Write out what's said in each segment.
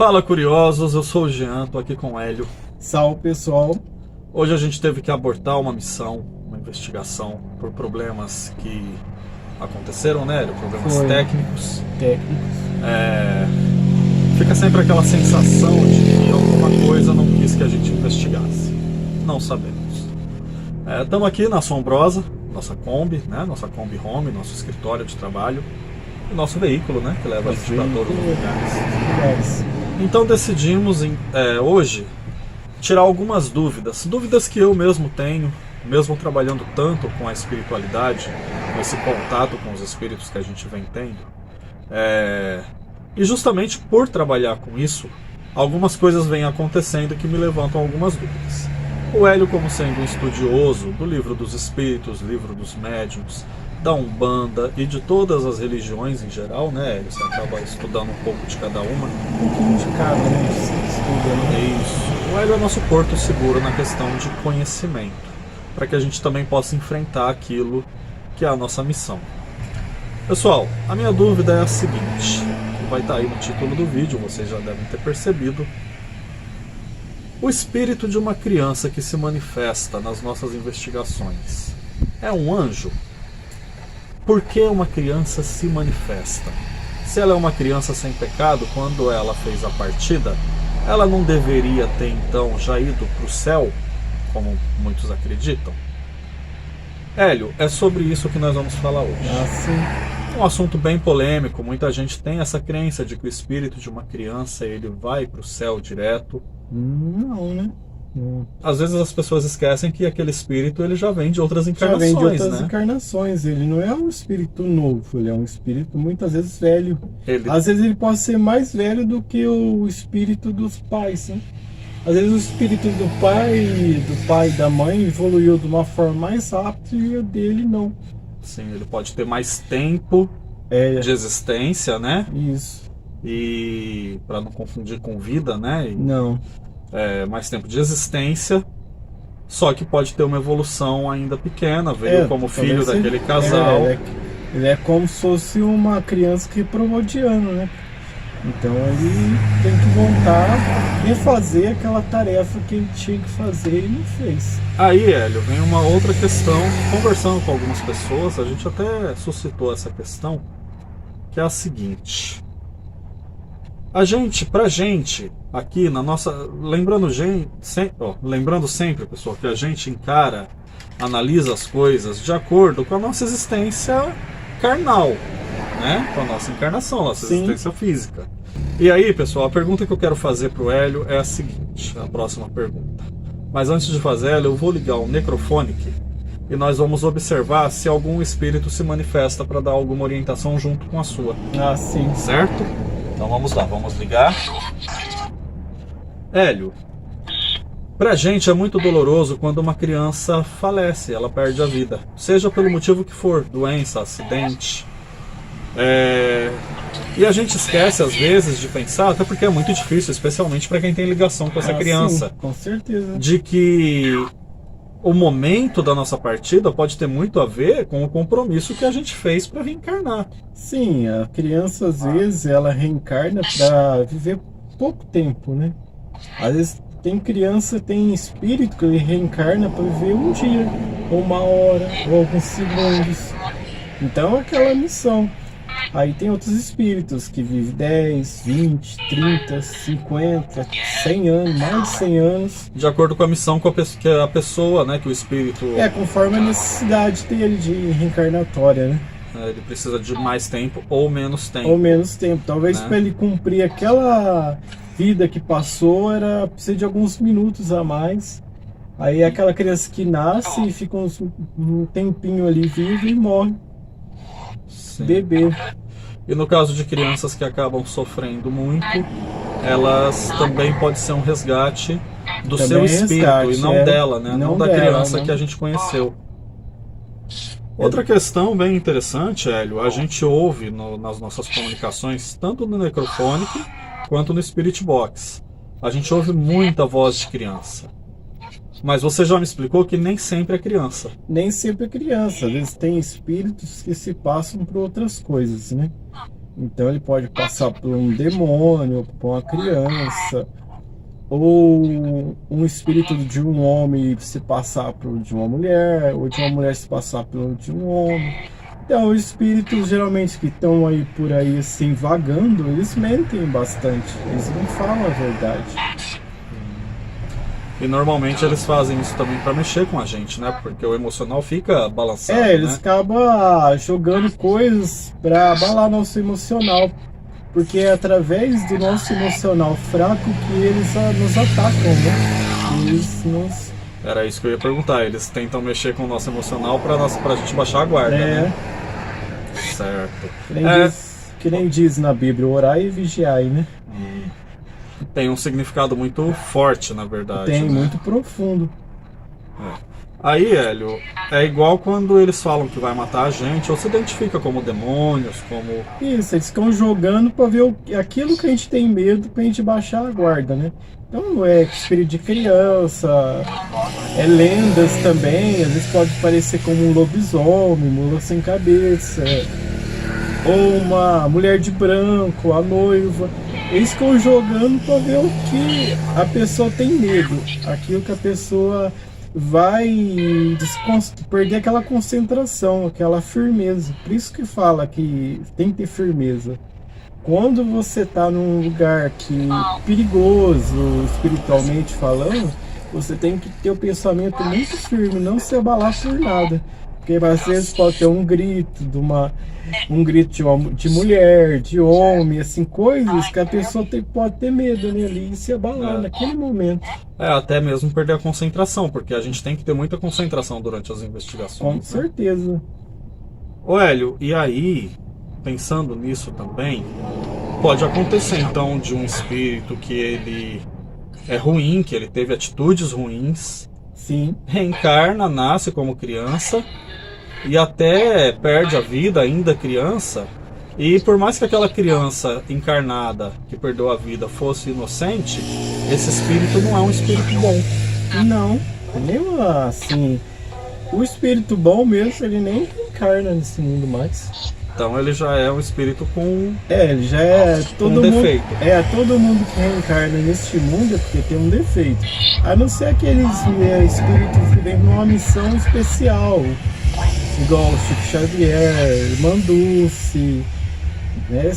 Fala, curiosos, eu sou o Jean, tô aqui com o Hélio. Salve, pessoal. Hoje a gente teve que abortar uma missão, uma investigação, por problemas que aconteceram, né, Hélio? Problemas técnicos. Fica sempre aquela sensação de que alguma coisa não quis que a gente investigasse. Não sabemos. Estamos aqui na Assombrosa, nossa Kombi, né? Nossa Kombi Home, nosso escritório de trabalho. O nosso veículo, né? Que leva a gente para todos os lugares. Então decidimos hoje tirar algumas dúvidas. Dúvidas que eu mesmo tenho, mesmo trabalhando tanto com a espiritualidade, com esse contato com os espíritos que a gente vem tendo. E justamente por trabalhar com isso, algumas coisas vêm acontecendo que me levantam algumas dúvidas. O Hélio, como sendo um estudioso do livro dos espíritos, livro dos médiuns, da Umbanda e de todas as religiões em geral, né, Hélio? Você acaba estudando um pouco de cada uma. Um pouquinho de cada, né? Estuda, É isso. O Hélio é nosso porto seguro na questão de conhecimento, para que a gente também possa enfrentar aquilo que é a nossa missão. Pessoal, a minha dúvida é a seguinte, que vai estar aí no título do vídeo, vocês já devem ter percebido. O espírito de uma criança que se manifesta nas nossas investigações é um anjo? Por que uma criança se manifesta? Se ela é uma criança sem pecado, quando ela fez a partida, ela não deveria ter então já ido para o céu, como muitos acreditam? Hélio, é sobre isso que nós vamos falar hoje. Sim. Um assunto bem polêmico, muita gente tem essa crença de que o espírito de uma criança ele vai para o céu direto. Não, né? Às vezes as pessoas esquecem que aquele espírito ele já vem de outras encarnações, já vem de outras né? encarnações. Ele não é um espírito novo, ele é um espírito muitas vezes velho. Ele... Às vezes ele pode ser mais velho do que o espírito dos pais, né? Às vezes o espírito do pai e da mãe evoluiu de uma forma mais rápida e o dele não. Sim, ele pode ter mais tempo de existência, né? Isso. E para não confundir com vida, né? Não. Mais tempo de existência, só que pode ter uma evolução ainda pequena, veio como filho daquele casal. Ele é como se fosse uma criança que reprovou de ano, né? Então ele tem que voltar e fazer aquela tarefa que ele tinha que fazer e não fez. Aí, Hélio, vem uma outra questão. Conversando com algumas pessoas, a gente até suscitou essa questão, que é a seguinte. Pra gente, aqui na nossa... Lembrando sempre, pessoal, que a gente analisa as coisas de acordo com a nossa existência carnal, né? Com a nossa encarnação, nossa existência física. E aí, pessoal, a pergunta que eu quero fazer pro Hélio é a seguinte, a próxima pergunta. Mas antes de fazer ela, eu vou ligar o Necrophonic e nós vamos observar se algum espírito se manifesta para dar alguma orientação junto com a sua. Sim. Certo? Então vamos lá, vamos ligar. Hélio, pra gente é muito doloroso quando uma criança falece, ela perde a vida. Seja pelo motivo que for, doença, acidente. E a gente esquece às vezes de pensar, até porque é muito difícil, especialmente para quem tem ligação com essa criança. Sim, com certeza. De que o momento da nossa partida pode ter muito a ver com o compromisso que a gente fez para reencarnar. Sim, a criança às vezes ela reencarna para viver pouco tempo, né? Às vezes tem espírito que ele reencarna para viver um dia, ou uma hora, ou alguns segundos. Então é aquela missão. Aí tem outros espíritos que vivem 10, 20, 30, 50, 100 anos, mais de 100 anos. De acordo com a missão que a pessoa, né, que o espírito... Conforme a necessidade dele de reencarnatória, né? Ele precisa de mais tempo ou menos tempo. Ou menos tempo. Talvez para ele cumprir aquela vida que passou, precisa de alguns minutos a mais. Aí é aquela criança que nasce e fica um tempinho ali vivo e morre. Sim. Bebê. E no caso de crianças que acabam sofrendo muito, elas também pode ser um resgate do seu espírito e não dela, né? Não da criança que a gente conheceu. Outra questão bem interessante, Hélio, a gente ouve nas nossas comunicações, tanto no Necrophonic quanto no Spirit Box. A gente ouve muita voz de criança. Mas você já me explicou que nem sempre é criança. Nem sempre é criança. Às vezes tem espíritos que se passam por outras coisas, né? Então ele pode passar por um demônio, por uma criança, ou um espírito de um homem se passar por de uma mulher, ou de uma mulher se passar por de um homem. Então, os espíritos geralmente que estão aí por aí assim vagando, eles mentem bastante, eles não falam a verdade. E normalmente eles fazem isso também para mexer com a gente, né? Porque o emocional fica balançado, Eles né? acabam jogando coisas para abalar nosso emocional, porque é através do nosso emocional fraco que eles nos atacam, né? Eles nos... Era isso que eu ia perguntar. Eles tentam mexer com o nosso emocional pra gente baixar a guarda, né? Certo. Que nem diz na Bíblia, orai e vigiai, né? Tem um significado muito forte, na verdade. Tem, né? muito profundo. Aí, Hélio, é igual quando eles falam que vai matar a gente, ou se identifica como demônios, como... Isso, eles ficam jogando pra ver aquilo que a gente tem medo pra gente baixar a guarda, né? Então é espírito de criança, é lendas também, às vezes pode parecer como um lobisomem, mula sem cabeça, ou uma mulher de branco, a noiva. Eles ficam jogando para ver o que a pessoa tem medo, aquilo que a pessoa vai perder aquela concentração, aquela firmeza. Por isso que fala que tem que ter firmeza. Quando você está num lugar que perigoso, espiritualmente falando, você tem que ter o pensamento muito firme, não se abalar por nada. Porque às vezes pode ter um grito de mulher, de homem, assim, coisas que a pessoa pode ter medo, né, ali, e se abalar naquele momento. até mesmo perder a concentração, porque a gente tem que ter muita concentração durante as investigações. Com certeza. Ô Hélio, e aí, pensando nisso também, pode acontecer então de um espírito que ele é ruim, que ele teve atitudes ruins, Sim. reencarna, nasce como criança e até perde a vida ainda criança, e por mais que aquela criança encarnada que perdeu a vida fosse inocente, esse espírito não é um espírito bom. Não, nem assim, o espírito bom mesmo, ele nem encarna nesse mundo mais. Então ele já é um espírito com ele já é todo mundo, defeito. Todo mundo que reencarna neste mundo é porque tem um defeito. A não ser aqueles espíritos que vêm numa missão especial, igual o Chico Xavier, Manduce, né,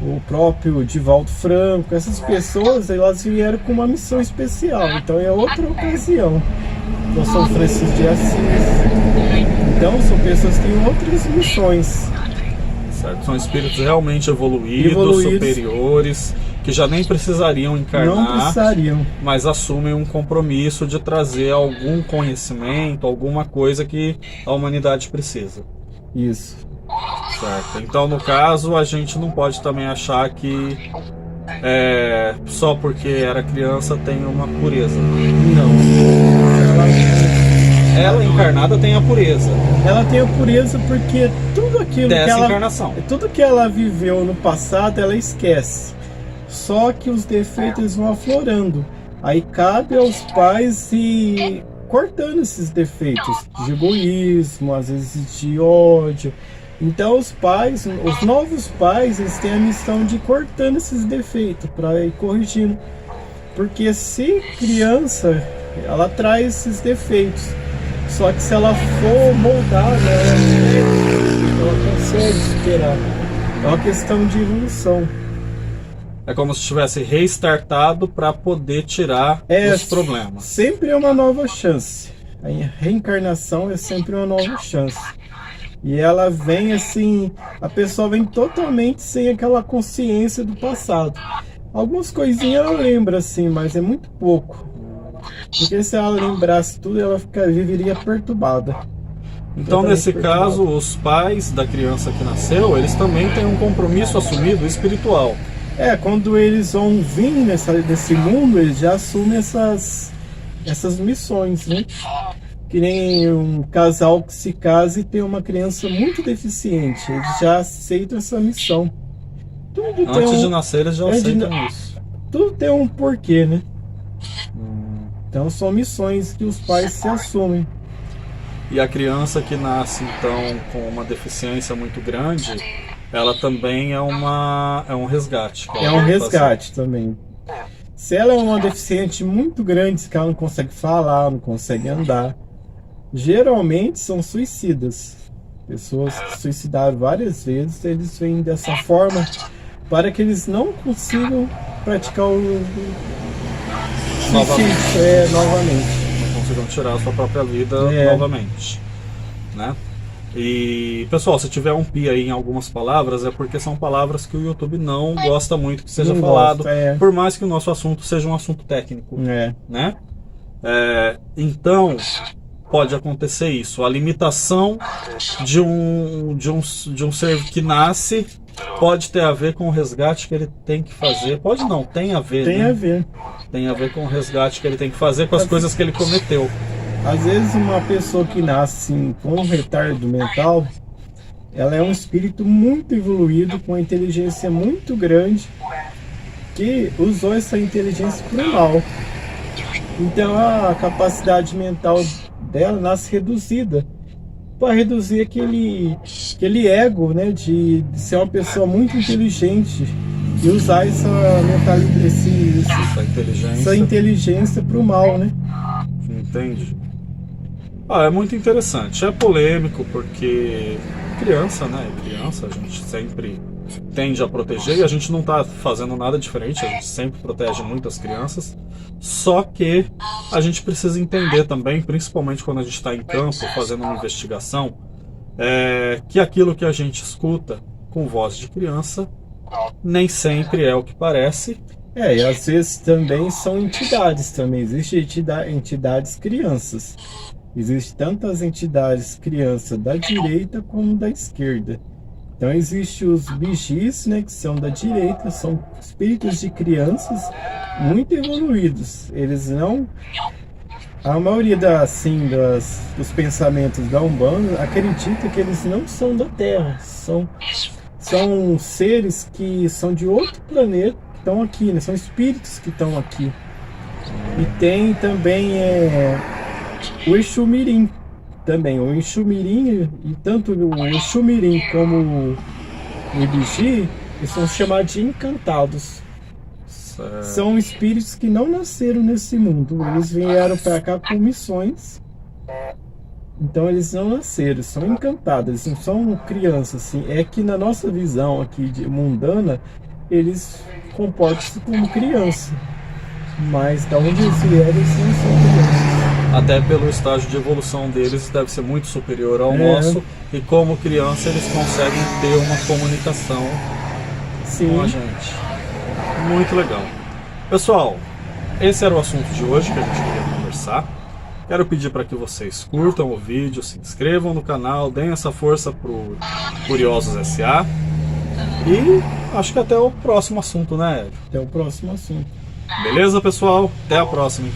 o próprio Divaldo Franco, essas pessoas, elas vieram com uma missão especial, então é outra ocasião. Então São Francisco de Assis, então são pessoas que têm outras missões. Certo. São espíritos realmente evoluídos, superiores, que já nem precisariam encarnar, não precisariam, mas assumem um compromisso de trazer algum conhecimento, alguma coisa que a humanidade precisa. Isso. Certo. Então, no caso, a gente não pode também achar que só porque era criança tem uma pureza. Não. Ela encarnada tem a pureza. Ela tem a pureza porque tudo aquilo tudo que ela viveu no passado, ela esquece. Só que os defeitos vão aflorando. Aí cabe aos pais ir cortando esses defeitos de egoísmo, às vezes de ódio. Então os novos pais, eles têm a missão de ir cortando esses defeitos para ir corrigindo. Porque se criança, ela traz esses defeitos. Só que se ela for moldada, ela consegue superar. É uma questão de evolução. É como se tivesse restartado para poder tirar os problemas. Sempre é uma nova chance. A reencarnação é sempre uma nova chance. E ela vem assim, a pessoa vem totalmente sem aquela consciência do passado. Algumas coisinhas ela lembra assim, mas é muito pouco. Porque se ela lembrasse tudo, ela viveria perturbada. Então, nesse caso, os pais da criança que nasceu, eles também têm um compromisso assumido espiritual. Quando eles vão vir desse mundo, eles já assumem essas missões, né? Que nem um casal que se casa e tem uma criança muito deficiente, eles já aceitam essa missão. Antes de nascer, eles já aceitam isso. Tudo tem um porquê, né? Então são missões que os pais se assumem. E a criança que nasce então com uma deficiência muito grande, ela também é um resgate. que ela É um tem que fazer. resgate também. Se ela é uma deficiente muito grande, que ela não consegue falar, não consegue andar, geralmente são suicidas. Pessoas que suicidaram várias vezes, eles vêm dessa forma para que eles não consigam praticar o Novamente. suicídio novamente. Não consigam tirar a sua própria vida É. novamente, né? E, pessoal, se tiver um pi aí em algumas palavras, é porque são palavras que o YouTube não gosta muito que seja Não falado, gosta, é. por mais que o nosso assunto seja um assunto técnico, É. né? Então, pode acontecer isso. A limitação de um ser que nasce pode ter a ver com o resgate que ele tem que fazer. Pode não, tem a ver, Tem né? a ver. Tem a ver com o resgate que ele tem que fazer com as coisas que ele cometeu. Às vezes uma pessoa que nasce assim, com um retardo mental, ela é um espírito muito evoluído, com uma inteligência muito grande, que usou essa inteligência para o mal. Então a capacidade mental dela nasce reduzida, para reduzir aquele ego, né, de ser uma pessoa muito inteligente e usar essa mentalidade, essa inteligência para o mal, né? Entende? É muito interessante. É polêmico porque criança, né? Criança a gente sempre tende a proteger e a gente não está fazendo nada diferente, a gente sempre protege muitas crianças. Só que a gente precisa entender também, principalmente quando a gente está em campo fazendo uma investigação, que aquilo que a gente escuta com voz de criança nem sempre é o que parece. E às vezes também são entidades também. Existem entidades crianças. Existem tantas entidades crianças da direita como da esquerda. Então existem os vigis, né, que são da direita, são espíritos de crianças muito evoluídos. Eles não... A maioria dos pensamentos da Umbanda acredita que eles não são da Terra. São seres que são de outro planeta, que estão aqui, né? São espíritos que estão aqui. E tem também o Exu-Mirim também. O Exu-Mirim, e tanto o Exu-Mirim como o Ibiji, eles são chamados de encantados. São espíritos que não nasceram nesse mundo. Eles vieram para cá com missões. Então eles não nasceram, são encantados, eles não são crianças, assim. É que na nossa visão aqui de mundana, eles comportam-se como criança. Mas da onde eles vieram, eles não são crianças. Até pelo estágio de evolução deles deve ser muito superior ao nosso. E como criança eles conseguem ter uma comunicação com a gente. Muito legal. Pessoal, esse era o assunto de hoje que a gente queria conversar. Quero pedir para que vocês curtam o vídeo, se inscrevam no canal, deem essa força pro Curiosos S.A. E acho que até o próximo assunto, né, Hélio? Até o próximo assunto. Beleza, pessoal? Até a próxima.